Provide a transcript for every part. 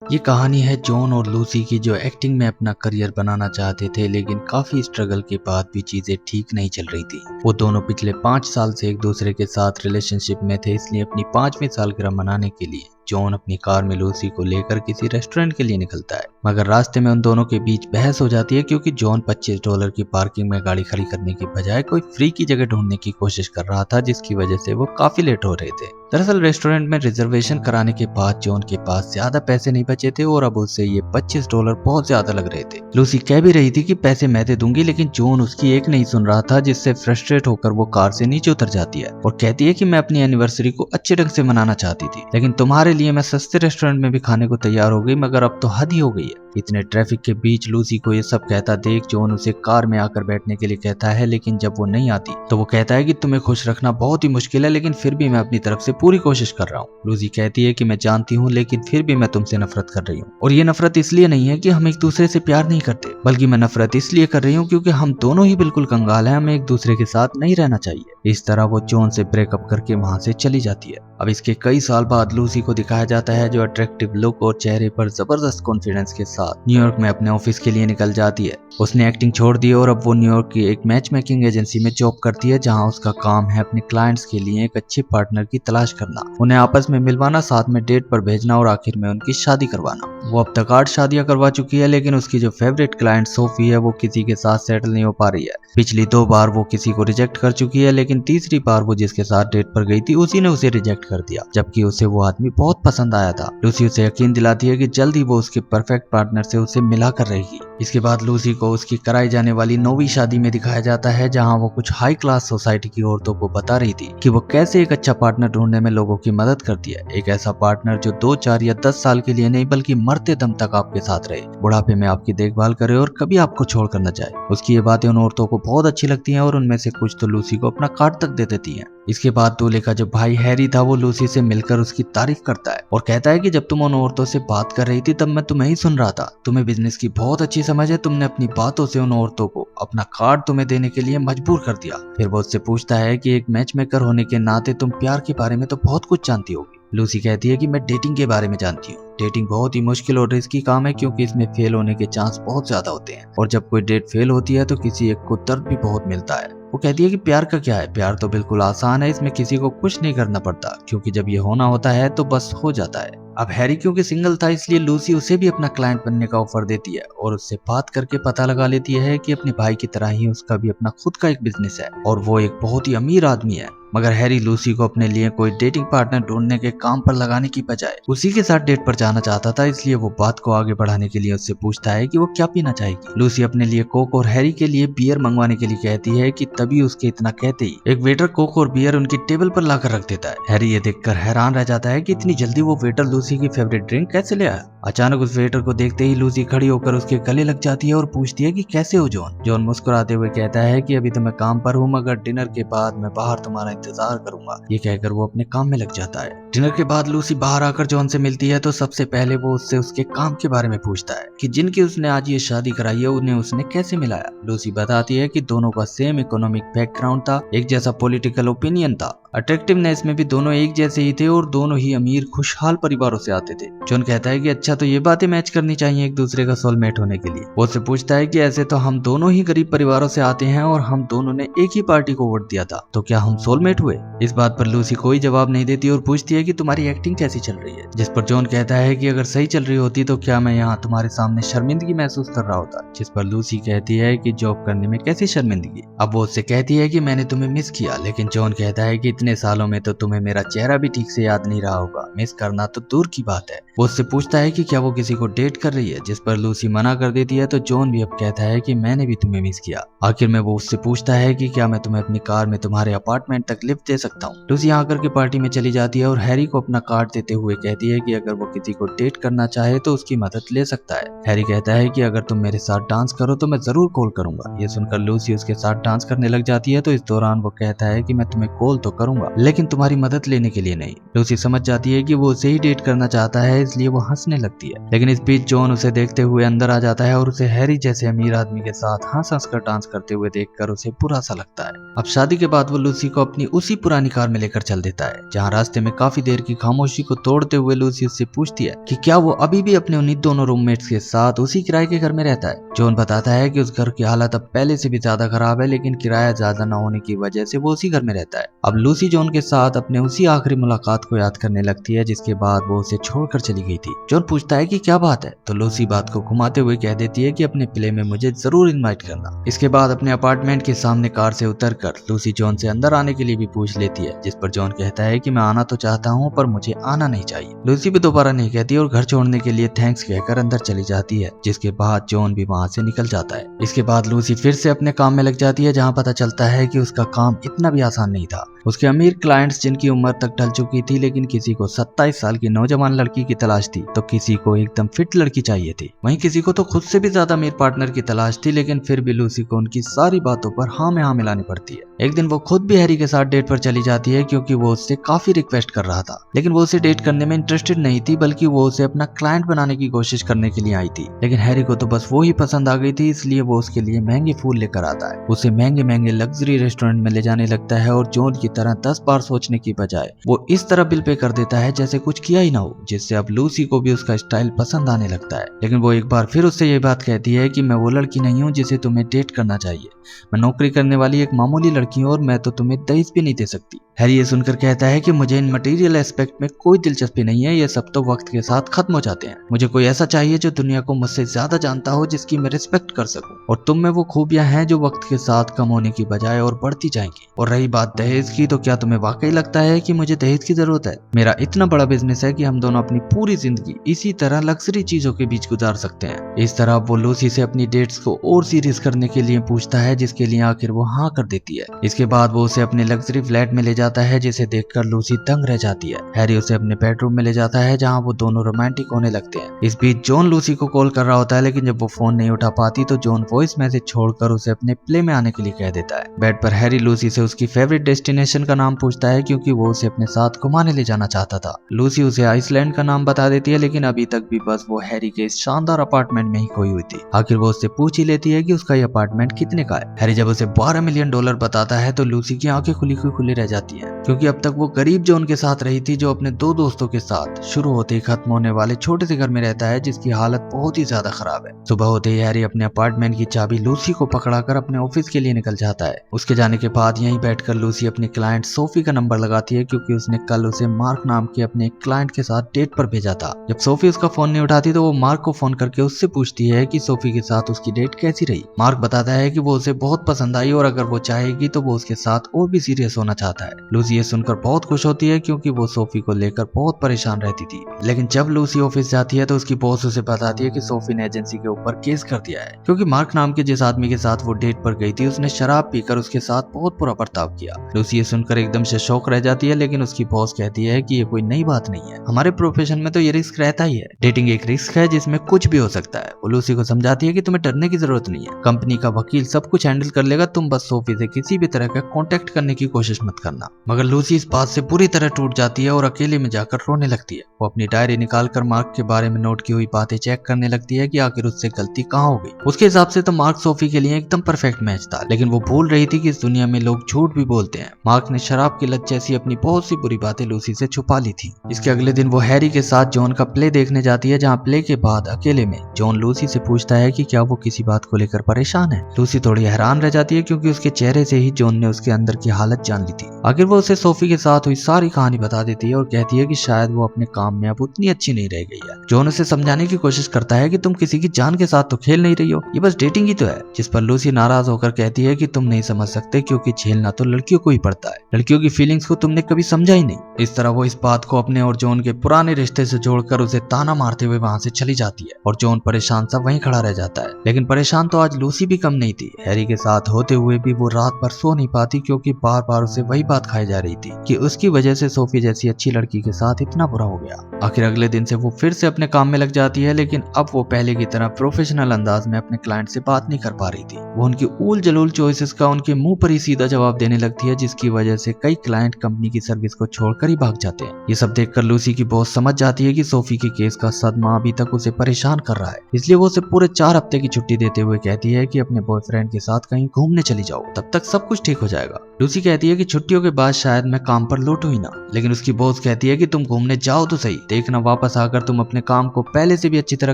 ये कहानी है जॉन और लूसी की, जो एक्टिंग में अपना करियर बनाना चाहते थे, लेकिन काफी स्ट्रगल के बाद भी चीजें ठीक नहीं चल रही थी। वो दोनों पिछले 5 साल से एक दूसरे के साथ रिलेशनशिप में थे, इसलिए अपनी 5वीं सालगिरह मनाने के लिए जॉन अपनी कार में लूसी को लेकर किसी रेस्टोरेंट के लिए निकलता है। मगर रास्ते में उन दोनों के बीच बहस हो जाती है, क्योंकि जॉन $25 की पार्किंग में गाड़ी खड़ी करने की बजाय कोई फ्री की जगह ढूंढने की कोशिश कर रहा था, जिसकी वजह से वो काफी लेट हो रहे थे। दरअसल रेस्टोरेंट में रिजर्वेशन कराने के बाद जॉन के पास ज्यादा पैसे नहीं बचे थे और अब उसे ये $25 बहुत ज्यादा लग रहे थे। लूसी कह भी रही थी कि पैसे मैं दे दूंगी, लेकिन जॉन उसकी एक नहीं सुन रहा था, जिससे फ्रस्ट्रेट होकर वो कार से नीचे उतर जाती है और कहती है कि मैं अपनी एनिवर्सरी को अच्छे ढंग से मनाना चाहती थी, लेकिन तुम्हारे लिए मैं सस्ते रेस्टोरेंट में भी खाने को तैयार हो गई, मगर अब तो हद ही हो गई है। इतने ट्रैफिक के बीच लूसी को ये सब कहता देख जॉन उसे कार में आकर बैठने के लिए कहता है, लेकिन जब वो नहीं आती तो वो कहता है कि तुम्हें खुश रखना बहुत ही मुश्किल है, लेकिन फिर भी मैं अपनी तरफ से पूरी कोशिश कर रहा हूँ। लूसी कहती है कि मैं जानती हूँ, लेकिन फिर भी मैं तुमसे नफरत कर रही हूँ, और ये नफरत इसलिए नहीं है कि हम एक दूसरे से प्यार नहीं करते, बल्कि मैं नफरत इसलिए कर रही हूँ क्योंकि हम दोनों ही बिल्कुल कंगाल हैं, हमें एक दूसरे के साथ नहीं रहना चाहिए। इस तरह वो जॉन से ब्रेकअप करके वहां से चली जाती है। अब इसके कई साल बाद लूसी को दिखाया जाता है, जो अट्रैक्टिव लुक और चेहरे पर जबरदस्त कॉन्फिडेंस के साथ न्यूयॉर्क में अपने ऑफिस के लिए निकल जाती है। उसने एक्टिंग छोड़ दी और अब वो न्यूयॉर्क की एक मैच मेकिंग एजेंसी में जॉब करती है, जहां उसका काम है अपने क्लाइंट्स के लिए एक अच्छे पार्टनर की तलाश करना, उन्हें आपस में मिलवाना, साथ में डेट पर भेजना और आखिर में उनकी शादी करवाना। वो अब तक 8 शादियां करवा चुकी है, लेकिन उसकी जो फेवरेट क्लाइंट सोफी है, वो किसी के साथ सेटल नहीं हो पा रही है। पिछली 2 बार वो किसी को रिजेक्ट कर चुकी है, लेकिन तीसरी बार वो जिसके साथ डेट पर गई थी उसी ने उसे रिजेक्ट कर दिया, जबकि उसे वो आदमी बहुत पसंद आया था। लूसी उसे यकीन दिलाती है कि जल्द ही वो उसके परफेक्ट पार्टनर से उसे मिला कर रहेगी। इसके बाद लूसी को उसकी कराई जाने वाली 9वीं शादी में दिखाया जाता है, जहां वो कुछ हाई क्लास सोसाइटी की औरतों को बता रही थी कि वो कैसे एक अच्छा पार्टनर ढूंढने में लोगों की मदद करती है। एक ऐसा पार्टनर जो 2, 4 या 10 साल के लिए नहीं, बल्कि मरते दम तक आपके साथ रहे, बुढ़ापे में आपकी देखभाल करे और कभी आपको छोड़कर न जाए। उसकी ये बातें उन औरतों को बहुत अच्छी लगती हैं और उनमें से कुछ तो लूसी को अपना कार्ड तक दे देती हैं। इसके बाद दूल्हे का जो भाई हैरी था, वो लूसी से मिलकर उसकी तारीफ करता है और कहता है कि जब तुम उन औरतों से बात कर रही थी तब मैं तुम्हें ही सुन रहा था, तुम्हें बिजनेस की बहुत अच्छी समझ है, तुमने अपनी बातों से उन औरतों को अपना कार्ड तुम्हें देने के लिए मजबूर कर दिया। फिर वो उससे पूछता है कि एक मैच मेकर होने के नाते तुम प्यार के बारे में तो बहुत कुछ जानती होगी। लूसी कहती है कि मैं डेटिंग के बारे में जानती हूँ। डेटिंग बहुत ही मुश्किल और रिस्की काम है, क्योंकि इसमें फेल होने के चांस बहुत ज्यादा होते हैं, और जब कोई डेट फेल होती है तो किसी एक को दर्द भी बहुत मिलता है। वो कहती है कि प्यार का क्या है, प्यार तो बिल्कुल आसान है, इसमें किसी को कुछ नहीं करना पड़ता, क्योंकि जब ये होना होता है तो बस हो जाता है। अब हैरी क्योंकि सिंगल था, इसलिए लूसी उसे भी अपना क्लाइंट बनने का ऑफर देती है और उससे बात करके पता लगा लेती है कि अपने भाई की तरह ही उसका भी अपना खुद का एक बिजनेस है और वो एक बहुत ही अमीर आदमी है। मगर हैरी लूसी को अपने लिए कोई डेटिंग पार्टनर ढूंढने के काम पर लगाने की बजाय उसी के साथ डेट पर जाना चाहता था, इसलिए वो बात को आगे बढ़ाने के लिए उससे पूछता है कि वो क्या पीना चाहेगी। लूसी अपने लिए कोक और हैरी के लिए बियर मंगवाने के लिए कहती है कि तभी उसके इतना कहते ही एक वेटर कोक और बियर उनकी टेबल पर लाकर रख देता है। हैरी ये देखकर हैरान रह जाता है कि इतनी जल्दी वो वेटर लूसी की फेवरेट ड्रिंक कैसे ले आया। अचानक उस वेटर को देखते ही लूसी खड़ी होकर उसके गले लग जाती है और पूछती है कि कैसे हो जॉन। जॉन मुस्कुराते हुए कहता है कि अभी तो मैं काम पर हूँ, मगर डिनर के बाद मैं बाहर तुम्हारा इंतजार करूंगा। ये कहकर वो अपने काम में लग जाता है। डिनर के बाद लूसी बाहर आकर जॉन से मिलती है, तो सबसे पहले वो उससे उसके काम के बारे में पूछता है कि जिनकी उसने आज ये शादी कराई है उन्हें उसने कैसे मिलाया। लूसी बताती है कि दोनों का सेम इकोनॉमिक बैकग्राउंड था, एक जैसा पॉलिटिकल ओपिनियन था, अट्रैक्टिवनेस में भी दोनों एक जैसे ही थे और दोनों ही अमीर खुशहाल परिवारों से आते थे। जॉन कहता है कि अच्छा, तो ये बातें मैच करनी चाहिए एक दूसरे का सोलमेट होने के लिए। वो उससे पूछता है कि ऐसे तो हम दोनों ही गरीब परिवारों से आते हैं और हम दोनों ने एक ही पार्टी को वोट दिया था, तो क्या हम सोलमेट हुए। इस बात पर लूसी कोई जवाब नहीं देती और पूछती है कि तुम्हारी एक्टिंग कैसी चल रही है, जिस पर जॉन कहता है कि अगर सही चल रही होती तो क्या मैं यहाँ तुम्हारे सामने शर्मिंदगी महसूस कर रहा होता। जिस पर लूसी कहती है कि जॉब करने में कैसी शर्मिंदगी। अब वो उससे कहती है कि मैंने तुम्हें मिस किया, लेकिन जॉन कहता है कि इतने सालों में तो तुम्हें मेरा चेहरा भी ठीक से याद नहीं रहा होगा, मिस करना तो दूर की बात है। वो उससे पूछता है कि क्या वो किसी को डेट कर रही है, जिस पर लूसी मना कर देती है, तो जॉन भी अब कहता है कि मैंने भी तुम्हें मिस किया। आखिर में वो उससे पूछता है कि क्या मैं तुम्हें अपनी कार में तुम्हारे अपार्टमेंट तक लिफ्ट दे सकता हूँ। लूसी यहाँ करके पार्टी में चली जाती है और हैरी को अपना कार्ड देते हुए कहती है कि अगर वो किसी को डेट करना चाहे तो उसकी मदद ले सकता है। हैरी कहता है कि अगर तुम मेरे साथ डांस करो तो मैं जरूर कॉल करूंगा। ये सुनकर लूसी उसके साथ डांस करने लग जाती है, तो इस दौरान वो कहता है कि मैं तुम्हें कॉल तो करूंगा, लेकिन तुम्हारी मदद लेने के लिए नहीं। लूसी समझ जाती है कि वो उसे ही डेट करना चाहता है, इसलिए वो हंसने लगती है। लेकिन इस बीच जॉन उसे देखते हुए अंदर आ जाता है और उसे हैरी जैसे अमीर आदमी के साथ हंस हंस कर डांस करते हुए देखकर उसे बुरा सा लगता है। अब शादी के बाद वो लूसी को अपनी उसी पुरानी कार में लेकर चल देता है, जहाँ रास्ते में काफी देर की खामोशी को तोड़ते हुए लूसी उससे पूछती है कि क्या वो अभी भी अपने उन्हीं दोनों रूममेट्स के साथ उसी किराए के घर में रहता है। जॉन बताता है कि उस घर की हालत अब पहले से भी ज्यादा खराब है, लेकिन किराया ज्यादा न होने की वजह से वो उसी घर में रहता है। अब लूसी जॉन के साथ अपने उसी आखिरी मुलाकात को याद करने लगती है जिसके बाद वो उसे छोड़कर चली गई थी। जॉन पूछता है कि क्या बात है, तो लूसी बात को घुमाते हुए कह देती है कि अपने प्ले में मुझे जरूर इनवाइट करना। इसके बाद अपने अपार्टमेंट के सामने कार से उतरकर लूसी जॉन से अंदर आने के लिए भी पूछ लेती है, जिस पर जॉन कहता है कि मैं आना तो चाहता हूँ पर मुझे आना नहीं चाहिए। लूसी भी दोबारा नहीं कहती और घर छोड़ने के लिए थैंक्स कहकर अंदर चली जाती है, जिसके बाद जॉन भी वहाँ से निकल जाता है। इसके बाद लूसी फिर से अपने काम में लग जाती है, जहाँ पता चलता है कि उसका काम इतना भी आसान नहीं था। उसके अमीर क्लाइंट्स जिनकी उम्र तक ढल चुकी थी, लेकिन किसी को 27 साल की नौजवान लड़की की तलाश थी तो किसी को एकदम फिट लड़की चाहिए थी। वहीं किसी को तो खुद से भी ज्यादा अमीर पार्टनर की तलाश थी, लेकिन फिर भी लूसी को उनकी सारी बातों पर हाँ में हाँ मिलानी पड़ती है। एक दिन वो खुद भी हैरी के साथ डेट पर चली जाती है, क्योंकि वो उससे काफी रिक्वेस्ट कर रहा था, लेकिन वो उसे डेट करने में इंटरेस्टेड नहीं थी, बल्कि वो उसे अपना क्लाइंट बनाने की कोशिश करने के लिए आई थी। लेकिन हैरी को तो बस वो ही पसंद आ गई थी, इसलिए वो उसके लिए महंगे फूल लेकर आता है, उसे महंगे महंगे लग्जरी रेस्टोरेंट में ले जाने लगता है और जॉन की तरह 10 बार सोचने की बजाय वो इस तरह बिल पे कर देता है जैसे कुछ किया ही ना हो, जिससे अब लूसी को भी उसका स्टाइल पसंद आने लगता है। लेकिन वो एक बार फिर उससे ये बात कहती है कि मैं वो लड़की नहीं हूँ जिसे तुम्हें डेट करना चाहिए, मैं नौकरी करने वाली एक मामूली लड़की हूँ और मैं तो तुम्हें दहेज भी नहीं दे सकती। हैरी ये सुनकर कहता है कि मुझे इन मटेरियल एस्पेक्ट में कोई दिलचस्पी नहीं है, ये सब तो वक्त के साथ खत्म हो जाते हैं। मुझे कोई ऐसा चाहिए जो दुनिया को मुझसे ज्यादा जानता हो, जिसकी मैं रिस्पेक्ट कर सकूं, और तुम में वो खूबियां हैं जो वक्त के साथ कम होने की बजाय और बढ़ती जाएंगी। और रही बात दहेज की, तो क्या तुम्हें वाकई लगता है कि मुझे दहेज की जरूरत है? मेरा इतना बड़ा बिजनेस है कि हम दोनों अपनी पूरी जिंदगी इसी तरह लग्जरी चीजों के बीच गुजार सकते हैं। इस तरह वो लूसी से अपनी डेट्स को और सीरियस करने के लिए पूछता है, जिसके लिए आखिर वो हाँ कर देती है। इसके बाद वो उसे अपने लग्जरी फ्लैट में ले जाता है, जिसे देखकर लूसी दंग रह जाती है। हैरी उसे अपने बेडरूम में ले जाता है, जहाँ वो दोनों रोमांटिक होने लगते हैं। इस बीच जॉन लूसी को कॉल कर रहा होता है, लेकिन जब वो फोन नहीं उठा पाती तो जॉन वॉइस मैसेज छोड़कर उसे अपने प्ले में आने के लिए कह देता है। बेड पर हैरी लूसी से उसकी फेवरेट डेस्टिनेशन का नाम पूछता है, क्योंकि वो उसे अपने साथ घुमाने ले जाना चाहता था। लूसी उसे आइसलैंड का नाम बता देती है, लेकिन अभी तक भी बस वो हैरी के इस शानदार अपार्टमेंट में ही खोई हुई थी। आखिर वो उससे पूछ ही लेती है कि उसका ये अपार्टमेंट कितने का है। हैरी जब उसे $12 मिलियन बताता है तो लूसी की आंखें खुली रह जाती हैं, क्योंकि अब तक वो गरीब जॉन के साथ रही थी, जो अपने 2 दोस्तों के साथ शुरू होते ही खत्म होने वाले छोटे से घर में रहता है, जिसकी हालत बहुत ही ज्यादा खराब है। सुबह होते ही हैरी अपने अपार्टमेंट की चाबी लूसी को पकड़ाकर अपने ऑफिस के लिए निकल जाता है। उसके जाने के बाद यहीं बैठकर लूसी अपनी क्लाइंट सोफी का नंबर लगाती है, क्योंकि उसने कल उसे मार्क नाम के अपने क्लाइंट के साथ डेट पर भेजा था। जब सोफी उसका फोन नहीं उठाती तो वो मार्क को फोन करके उससे पूछती है कि सोफी के साथ उसकी डेट कैसी रही। मार्क बताता है कि वो उसे बहुत पसंद आई और अगर वो चाहेगी तो वो उसके साथ और भी सीरियस होना चाहता है। लूसी ये सुनकर बहुत खुश होती है, क्योंकि वो सोफी को लेकर बहुत परेशान रहती थी। लेकिन जब लूसी ऑफिस जाती है तो उसकी बॉस उसे बताती है कि सोफी ने एजेंसी के ऊपर केस कर दिया है, क्योंकि मार्क नाम के जिस आदमी के साथ वो डेट पर गई थी उसने शराब पीकर उसके साथ बहुत बुरा बर्ताव किया। लूसी ये सुनकर एकदम से शौक रह जाती है, लेकिन उसकी बॉस कहती है कि ये कोई नई बात नहीं है, हमारे प्रोफेशन में तो ये रिस्क रहता ही है, डेटिंग एक रिस्क है जिसमें कुछ भी हो सकता है। वो लूसी को समझाती है कि तुम्हें डरने की जरूरत नहीं है, कंपनी का वकील सब कुछ हैंडल कर लेगा, तुम बस सोफी से किसी भी तरह का कांटेक्ट करने की कोशिश मत करना। मगर लूसी इस बात से पूरी तरह टूट जाती है और अकेले में जाकर रोने लगती है। वो अपनी डायरी निकालकर मार्क के बारे में नोट की हुई बातें चेक करने लगती है कि आखिर उससे गलती कहाँ हो गई। उसके हिसाब से तो मार्क सोफी के लिए एकदम परफेक्ट मैच था, लेकिन वो भूल रही थी कि इस दुनिया में लोग झूठ भी बोलते हैं। मार्क ने शराब की लत जैसी अपनी बहुत सी बुरी बातें लूसी से छुपा ली थी। इसके अगले दिन वो हैरी के साथ जॉन का प्ले देखने जाती है, जहाँ प्ले के बाद अकेले में जॉन लूसी से पूछता है कि क्या वो किसी बात को लेकर परेशान है। लूसी थोड़ी हैरान रह जाती है, क्योंकि उसके चेहरे से ही जॉन ने उसके अंदर की हालत जान ली थी। आखिर वो उसे सोफी के साथ हुई सारी कहानी बता देती है और कहती है कि शायद वो अपने काम में अब उतनी अच्छी नहीं रह गई है। जॉन उसे समझाने की कोशिश करता है कि तुम किसी की जान के साथ तो खेल नहीं रही हो, ये बस डेटिंग ही तो है, जिस पर लूसी नाराज होकर कहती है कि तुम नहीं समझ सकते, क्योंकि झेलना तो लड़कियों को ही पड़ता है, लड़कियों की फीलिंग्स को तुमने कभी समझा ही नहीं। इस तरह वो इस बात को अपने और जॉन के पुराने रिश्ते से जोड़कर उसे ताना मारते हुए वहां से चली जाती है और जॉन परेशान सा वहीं खड़ा रह जाता है। लेकिन परेशान तो आज लूसी भी कम नहीं थी। हैरी के साथ होते हुए भी वो रात भर सो नहीं पाती क्योंकि बार बार उसे वही बात खाई जा रही थी कि उसकी वजह से सोफी जैसी अच्छी लड़की के साथ इतना बुरा हो गया। आखिर अगले दिन से वो फिर से अपने काम में लग जाती है, लेकिन अब वो पहले की तरह प्रोफेशनल अंदाज में अपने क्लाइंट से बात नहीं कर पा रही थी। वो उनकी ऊल जलूल चॉइसेस का उनके मुंह पर ही सीधा जवाब देने लगती है, जिसकी वजह से कई क्लाइंट कंपनी की सर्विस को छोड़कर ही भाग जाते हैं। ये सब देखकर लूसी की बॉस समझ जाती है कि सोफी के केस का सदमा अभी तक उसे परेशान कर रहा है, इसलिए वो उसे पूरे 4 हफ्ते की छुट्टी देते हुए कहती है कि अपने बॉयफ्रेंड के साथ कहीं घूमने चली जाओ, तब तक सब कुछ ठीक हो जाएगा। लूसी कहती है कि छुट्टियों के बाद शायद मैं काम पर लौटूं ही ना, लेकिन उसकी बॉस कहती है कि तुम घूमने जाओ तो सही, देखना वापस आकर तुम अपने काम को पहले से भी अच्छी तरह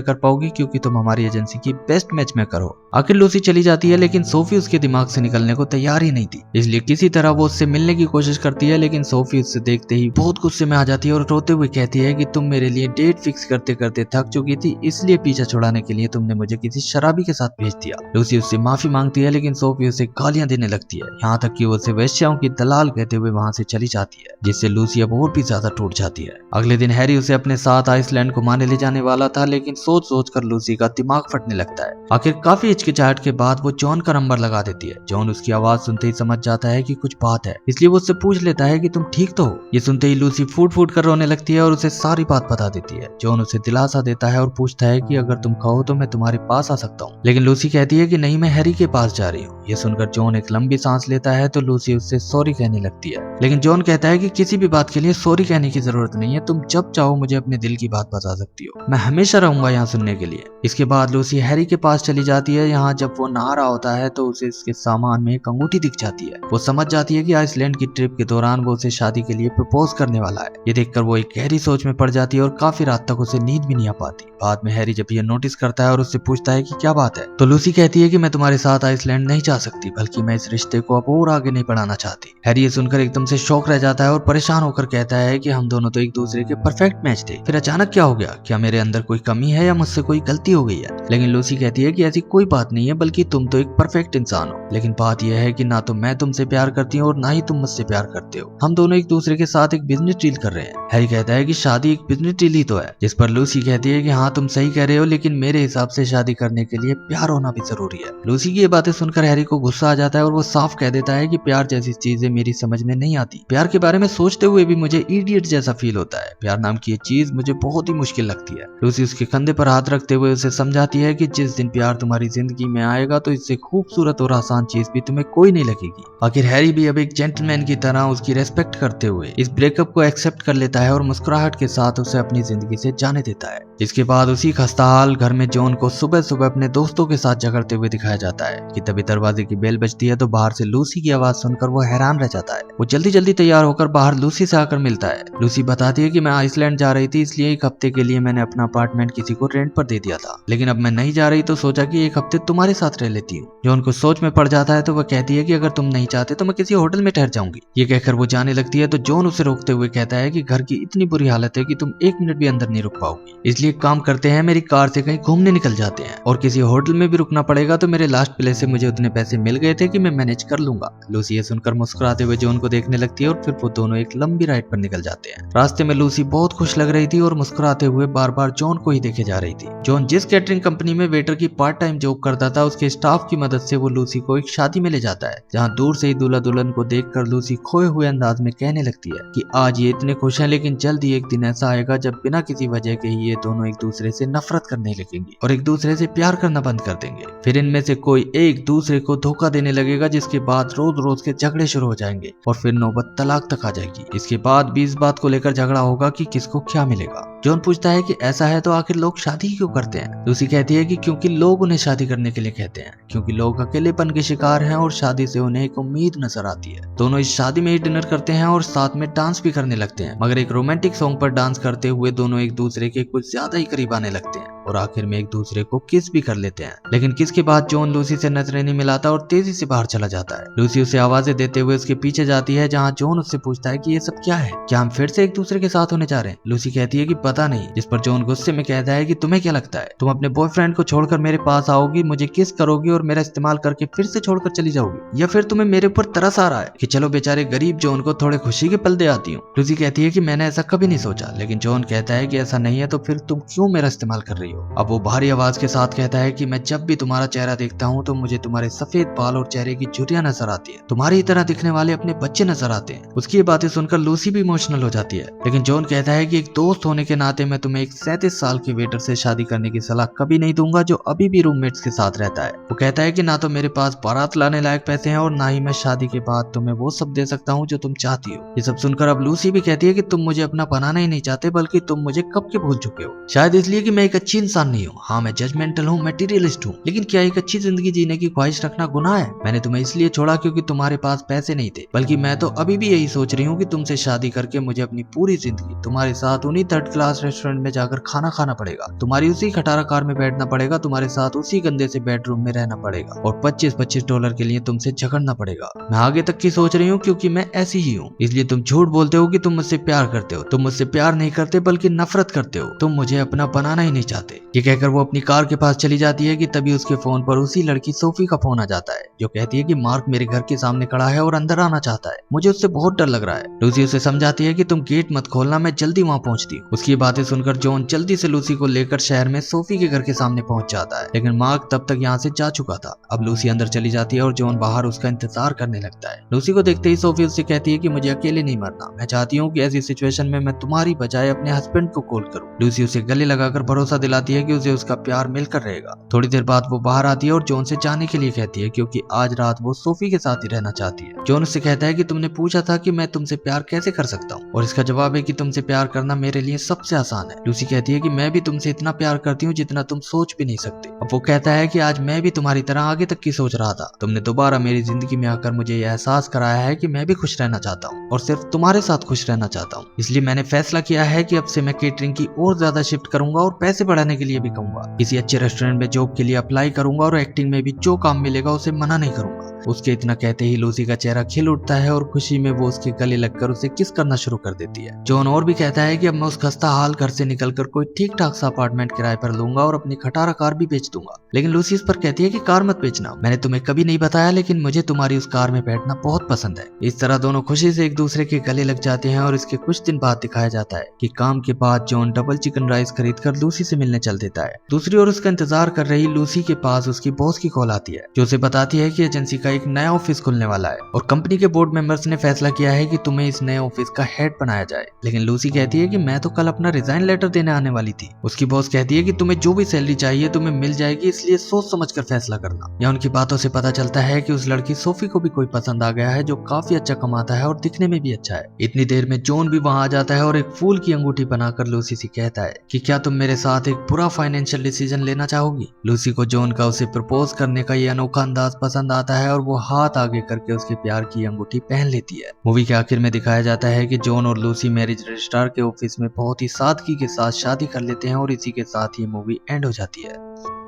कर पाओगी क्योंकि तुम हमारी एजेंसी की बेस्ट मैच मेकर हो। आखिर लूसी चली जाती है, लेकिन सोफी उसके दिमाग से निकलने को तैयार ही नहीं थी, इसलिए किसी तरह वो उससे मिलने की कोशिश करती है, लेकिन सोफी उससे देखते ही बहुत गुस्से में आ जाती है और रोते हुए कहती है कि तुम मेरे लिए डेट फिक्स करते करते थक चुकी थी, इसलिए पीछा छुड़ाने के लिए तुमने मुझे किसी शराबी के साथ भेज दिया। लूसी उससे माफी मांगती है, लेकिन सोफी उसे गालियां देने लगती है, यहाँ तक कि वो उसे वेश्याओं की दलाल कहते हुए वहां से चली जाती है, जिससे लूसी अब और भी ज्यादा टूट जाती है। अगले दिन हैरी उसे अपने साथ आइसलैंड घुमाने ले जाने वाला था, लेकिन सोच सोच कर लूसी का दिमाग फटने लगता है। आखिर काफी हिचकिचाहट के बाद वो जॉन का नंबर लगा देती है। जॉन उसकी आवाज सुनते ही समझ जाता है कि कुछ बात है, इसलिए वो उससे पूछ लेता है कि तुम ठीक तो हो। ये सुनते ही लूसी फूट फूट कर रोने लगती है और उसे सारी बात बता देती है। जॉन उसे दिलासा देता है और पूछता है कि अगर तुम कहो तो मैं तुम्हारे पास आ सकता हूँ, लेकिन लूसी कहती है कि नहीं, मैं हैरी के पास जा रही हूँ। ये सुनकर जॉन एक लंबी सांस लेता है तो लूसी उससे सॉरी कहने लगती है, लेकिन जॉन कहता है कि किसी भी बात के लिए सॉरी कहने की जरूरत नहीं है, तुम जब चाहो मुझे अपने दिल की बात बता सकती हो, मैं हमेशा रहूंगा यहाँ सुनने के लिए। इसके बाद लूसी हैरी के पास चली जाती है। यहाँ जब वो नहा रहा होता है तो उसे उसके सामान में एक अंगूठी दिख जाती है। वो समझ जाती है कि आइसलैंड की ट्रिप के दौरान वो उसे शादी के लिए प्रपोज करने वाला है। ये देखकर वो एक गहरी सोच में पड़ जाती है और काफी रात तक उसे नींद भी नहीं आ पाती। बाद में हैरी जब ये नोटिस करता है और उससे पूछता है कि क्या बात है, तो लूसी कहती है कि मैं तुम्हारे साथ आइसलैंड नहीं जा सकती, बल्कि मैं इस रिश्ते को अब और आगे नहीं बढ़ाना चाहती। हैरी ये सुनकर एकदम से शॉक रह जाता है और परेशान होकर कहता है कि हम दोनों तो एक दूसरे के परफेक्ट मैच थे, फिर अचानक क्या हो गया, क्या मेरे अंदर कोई कमी है या मुझसे कोई गलती हो गई है। लेकिन लूसी कहती है कि ऐसी कोई बात नहीं है, बल्कि तुम तो एक परफेक्ट इंसान हो, लेकिन बात यह है कि ना तो मैं तुमसे प्यार करती हूँ और ना ही तुम मुझसे प्यार करते हो, हम दोनों एक दूसरे के साथ एक बिजनेस डील कर रहे हैं। हैरी कहता है कि शादी एक बिजनेस डील ही तो है, जिस पर लूसी कहती है कि हाँ तुम सही कह रहे हो, लेकिन मेरे हिसाब से शादी करने के लिए प्यार होना भी जरूरी है। लूसी की ये बातें सुनकर हैरी को गुस्सा आ जाता है और वो साफ कह देता है कि प्यार जैसी चीजें मेरी समझ में नहीं आती, प्यार के बारे में सोचते हुए भी मुझे इडियट जैसा फील होता है, प्यार नाम की ये चीज मुझे बहुत ही मुश्किल लगती है। लूसी उसके कंधे पर हाथ रखते हुए उसे समझाती है कि जिस दिन प्यार तुम्हारी जिंदगी में आएगा तो इससे खूबसूरत और आसान चीज भी तुम्हें कोई नहीं लगेगी। आखिर हैरी भी अब एक जेंटलमैन की तरह उसकी रेस्पेक्ट करते हुए इस ब्रेकअप को एक्सेप्ट कर लेता है और मुस्कुराहट के साथ उसे अपनी जिंदगी से जाने देता है। इसके बाद उसी खस्ताहाल घर में जॉन को सुबह सुबह अपने दोस्तों के साथ झगड़ते हुए दिखाया जाता है कि तभी दरवाजे की बेल बजती है तो बाहर से लूसी की आवाज सुनकर वो हैरान रह जाता है। वो जल्दी जल्दी तैयार होकर बाहर लूसी से आकर मिलता है। लूसी बताती है कि मैं आइसलैंड जा रही थी, इसलिए एक हफ्ते के लिए मैंने अपना अपार्टमेंट किसी को रेंट पर दे दिया था, लेकिन अब मैं नहीं जा रही तो सोचा कि एक हफ्ते तुम्हारे साथ रह लेती हूँ। जॉन को सोच में पड़ जाता है तो वह कहती है कि अगर तुम नहीं चाहते तो मैं किसी होटल में ठहर जाऊंगी। ये कहकर वो जाने लगती है तो जॉन उसे रोकते हुए कहता है कि घर की इतनी बुरी हालत है कि तुम 1 मिनट भी अंदर नहीं रुक पाओगी, इसलिए काम करते हैं मेरी कार से कहीं घूमने निकल जाते हैं, और किसी होटल में भी रुकना पड़ेगा तो मेरे लास्ट प्लेस से मुझे उतने पैसे मिल गए थे कि मैं मैनेज कर लूंगा। लूसी ये सुनकर मुस्कुराते हुए जॉन को देखने लगती है और फिर वो दोनों एक लंबी राइड पर निकल जाते हैं। रास्ते में लूसी बहुत खुश लग रही थी और मुस्कुराते हुए बार बार जॉन को ही देखे जा रही थी। जॉन जिस कैटरिंग कंपनी में वेटर की पार्ट टाइम जॉब करता था, उसके स्टाफ की मदद से वो लूसी को एक शादी में ले जाता है, जहाँ दूर से ही दूल्हा दुल्हन को देखकर लूसी खोए हुए अंदाज में कहने लगती है कि आज ये इतने खुश हैं, लेकिन जल्द ही एक दिन ऐसा आएगा जब बिना किसी वजह के ही ये दोनों एक दूसरे से नफरत करने लगेंगे और एक दूसरे से प्यार करना बंद कर देंगे। फिर इनमें से कोई एक दूसरे को धोखा देने लगेगा, जिसके बाद रोज रोज के झगड़े शुरू हो जाएंगे और फिर नौबत तलाक तक आ जाएगी। इसके बाद भी इस बात को लेकर झगड़ा होगा कि किसको क्या मिलेगा। जॉन पूछता है कि ऐसा है तो आखिर लोग शादी क्यों करते हैं। लूसी कहती है कि क्योंकि लोग उन्हें शादी करने के लिए कहते हैं, क्योंकि लोग अकेलेपन के शिकार हैं और शादी से उन्हें एक उम्मीद नजर आती है। दोनों इस शादी में ही डिनर करते हैं और साथ में डांस भी करने लगते हैं, मगर एक रोमांटिक सॉन्ग पर डांस करते हुए दोनों एक दूसरे के कुछ ज्यादा ही करीब आने लगते हैं और आखिर में एक दूसरे को किस भी कर लेते हैं। लेकिन किस के बाद जॉन लूसी से नजरें नहीं मिलाता और तेजी से बाहर चला जाता है। लूसी उसे आवाजें देते हुए उसके पीछे जाती है, जहाँ जॉन उससे पूछता है कि ये सब क्या है, क्या हम फिर से एक दूसरे के साथ होने जा रहे हैं। लूसी कहती है कि पता नहीं, जिस पर जॉन गुस्से में कहता है कि तुम्हें क्या लगता है, तुम अपने बॉयफ्रेंड को छोड़कर मेरे पास आओगी, मुझे किस करोगी और मेरा इस्तेमाल करके फिर से छोड़कर चली जाओगी, या फिर तुम्हें मेरे ऊपर तरस आ रहा है कि चलो बेचारे गरीब जॉन को थोड़े खुशी के पल दे आती हूँ। लूसी कहती है कि मैंने ऐसा कभी नहीं सोचा, लेकिन जॉन कहता है कि ऐसा नहीं है तो फिर तुम क्यों मेरा इस्तेमाल कर रही हो। अब वो भारी आवाज के साथ कहता है कि मैं जब भी तुम्हारा चेहरा देखता हूँ तो मुझे तुम्हारे सफेद बाल और चेहरे की झुर्रियां नजर आती है, तुम्हारी ही तरह दिखने वाले अपने बच्चे नजर आते हैं। उसकी ये बातें सुनकर लूसी भी इमोशनल हो जाती है, लेकिन जॉन कहता है कि एक दोस्त होने के नाते मैं तुम्हें एक 37 साल के वेटर से शादी करने की सलाह कभी नहीं दूंगा जो अभी भी रूममेट्स के साथ रहता है। वो कहता है कि ना तो मेरे पास बारात लाने लायक पैसे हैं और ना ही मैं शादी के बाद तुम्हें वो सब दे सकता हूँ जो तुम चाहती हो। ये सब सुनकर अब लूसी भी कहती है कि तुम मुझे अपना बनाना ही नहीं चाहते, बल्कि तुम मुझे कब के भूल चुके हो, शायद इसलिए कि मैं एक अच्छी इंसान नहीं हूँ। हाँ, मैं जजमेंटल हूँ, मटेरियलिस्ट हूँ, लेकिन क्या एक अच्छी जिंदगी जीने की ख्वाहिश रखना गुनाह है? मैंने तुम्हें इसलिए छोड़ा क्योंकि तुम्हारे पास पैसे नहीं थे, बल्कि मैं तो अभी भी यही सोच रही हूँ कि तुमसे शादी करके मुझे अपनी पूरी जिंदगी तुम्हारे साथ उन्हीं थर्ड क्लास रेस्टोरेंट में जाकर खाना खाना पड़ेगा, तुम्हारी उसी खटारा कार में बैठना पड़ेगा, तुम्हारे साथ उसी गंदे से बेडरूम में रहना पड़ेगा और $25-25 के लिए तुमसे झगड़ना पड़ेगा। मैं आगे तक की सोच रही हूँ क्योंकि मैं ऐसी ही हूँ, इसलिए तुम झूठ बोलते हो कि तुम मुझसे प्यार करते हो। तुम मुझसे प्यार नहीं करते बल्कि नफरत करते हो, तुम मुझे अपना बनाना ही नहीं चाहते। ये कहकर वो अपनी कार के पास चली जाती है कि तभी उसके फोन पर उसी लड़की सोफी का फोन आ जाता है, जो कहती है कि मार्क मेरे घर के सामने खड़ा है और अंदर आना चाहता है, मुझे उससे बहुत डर लग रहा है। लूसी उसे समझाती है कि तुम गेट मत खोलना, मैं जल्दी वहां पहुंचती हूँ। उसकी बातें सुनकर जॉन जल्दी से लूसी को लेकर शहर में सोफी के घर के सामने पहुंच जाता है, लेकिन मार्क तब तक यहाँ से जा चुका था। अब लूसी अंदर चली जाती है और जॉन बाहर उसका इंतजार करने लगता है। लूसी को देखते ही सोफी उससे कहती है कि मुझे अकेले नहीं मरना, मैं चाहती हूँ कि ऐसी सिचुएशन में मैं तुम्हारी बजाय अपने हस्बैंड को कॉल करूँ। लूसी उसे गले लगाकर भरोसा दिलाती है कि उसे उसका प्यार मिलकर रहेगा। थोड़ी देर बाद वो बाहर आती है और जॉन से जाने के लिए कहती है क्योंकि आज रात वो सोफी के साथ ही रहना चाहती है। जॉन उससे कहता है कि तुमने पूछा था कि मैं तुमसे प्यार कैसे कर सकता हूँ, और इसका जवाब है कि तुमसे प्यार करना मेरे लिए सबसे आसान है। लूसी कहती है कि मैं भी तुमसे इतना प्यार करती हूँ जितना तुम सोच भी नहीं सकते। अब वो कहता है कि आज मैं भी तुम्हारी तरह आगे तक की सोच रहा था, तुमने दोबारा मेरी जिंदगी में आकर मुझे यह एहसास कराया है कि मैं भी खुश रहना चाहता हूँ और सिर्फ तुम्हारे साथ खुश रहना चाहता हूँ। इसलिए मैंने फैसला किया है कि अब से मैं केटरिंग की और ज्यादा शिफ्ट करूंगा और पैसे बढ़ाने के लिए भी कहूंगा। किसी अच्छे रेस्टोरेंट में जॉब के लिए अप्लाई करूंगा और एक्टिंग में भी जो काम मिलेगा उसे मना नहीं करूंगा। उसके इतना कहते ही लूसी का चेहरा खिल उठता है और खुशी में वो उसके गले लगकर उसे किस करना शुरू कर देती है। जॉन और भी कहता है कि अब मैं उस खस्ता हाल घर से निकलकर कोई ठीक ठाक सा अपार्टमेंट किराए पर लूंगा और अपनी खटारा कार भी बेच दूंगा। लेकिन लूसी इस पर कहती है कि कार मत बेचना, मैंने तुम्हें कभी नहीं बताया, लेकिन मुझे तुम्हारी उस कार में बैठना बहुत पसंद है। इस तरह दोनों खुशी से एक दूसरे के गले लग जाते हैं और इसके कुछ दिन बाद दिखाया जाता है कि काम के बाद जॉन डबल चिकन राइस खरीदकर लूसी से मिलने चल देता है। दूसरी ओर उसका इंतजार कर रही लूसी के पास उसकी बॉस की कॉल आती है, जो उसे बताती है कि एजेंसी का एक नया ऑफिस खुलने वाला है और कंपनी के बोर्ड मेंबर्स ने फैसला किया है कि तुम्हें इस नए ऑफिस का हेड बनाया जाए। लेकिन लूसी कहती है कि मैं तो कल अपना रिजाइन लेटर देने आने वाली थी। उसकी बॉस कहती है कि तुम्हें जो भी सैलरी चाहिए तुम्हें मिल जाएगी, इसलिए सोच समझकर फैसला करना। यहाँ उनकी बातों से पता चलता है कि उस लड़की सोफी को भी कोई पसंद आ गया है जो काफी अच्छा कमाता है और दिखने में भी अच्छा है। इतनी देर में जॉन भी वहां आ जाता है और एक फूल की अंगूठी बनाकर लूसी से कहता है कि क्या तुम मेरे साथ एक बुरा फाइनेंशियल डिसीजन लेना चाहोगी। लूसी को जॉन का उसे प्रपोज करने का ये अनोखा अंदाज पसंद आता है और वो हाथ आगे करके उसके प्यार की अंगूठी पहन लेती है। मूवी के आखिर में दिखाया जाता है कि जॉन और लूसी मैरिज रजिस्ट्रार के ऑफिस में बहुत ही सादगी के साथ शादी कर लेते हैं और इसी के साथ ये मूवी एंड हो जाती है।